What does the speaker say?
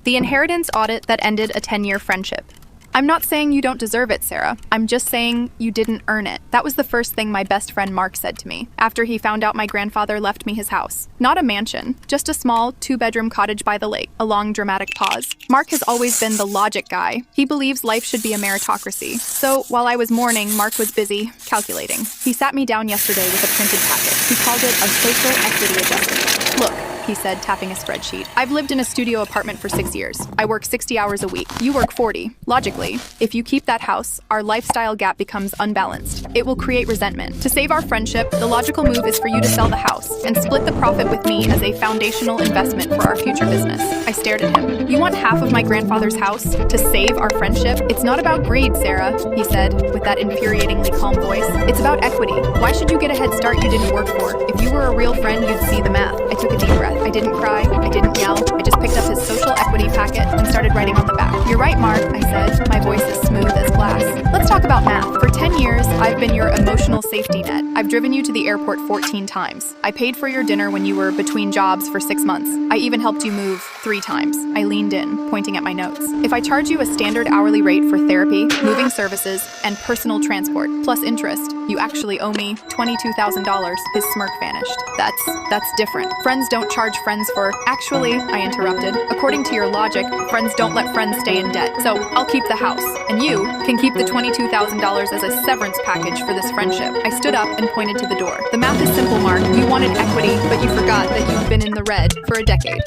The inheritance audit that ended a 10-year friendship. I'm not saying you don't deserve it, Sarah. I'm just saying you didn't earn it. That was the first thing my best friend Mark said to me after he found out my grandfather left me his house. Not a mansion, just a small 2-bedroom cottage by the lake. A long, dramatic pause. Mark has always been the logic guy. He believes life should be a meritocracy. So while I was mourning, Mark was busy calculating. He sat me down yesterday with a printed packet. He called it a social equity adjustment. Look, he said, tapping a spreadsheet. I've lived in a studio apartment for 6 years. I work 60 hours a week. You work 40. Logically, if you keep that house, our lifestyle gap becomes unbalanced. It will create resentment. To save our friendship, the logical move is for you to sell the house and split the profit with me as a foundational investment for our future business. I stared at him. You want half of my grandfather's house to save our friendship? It's not about greed, Sarah, he said, with that infuriatingly calm voice. It's about equity. Why should you get a head start you didn't work for? If you were a real friend, you'd see the math. I took a deep breath. I didn't cry. I didn't yell. I just picked up his social equity packet and started writing on the back. You're right, Mark, I said, my voice as smooth as glass. Let's talk about math. For 10 years, I've been your emotional safety net. I've driven you to the airport 14 times. I paid for your dinner when you were between jobs for 6 months. I even helped you move 3 times. I leaned in, pointing at my notes. If I charge you a standard hourly rate for therapy, moving services, and personal transport, plus interest, you actually owe me $22,000. His smirk vanished. That's different. Friends don't charge friends for... Actually, I interrupted. According to your logic, friends don't let friends stay in debt. So I'll keep the house, and you can keep the $22,000 as a severance package for this friendship. I stood up and pointed to the door. The math is simple, Mark. You wanted equity, but you forgot that you've been in the red for a decade.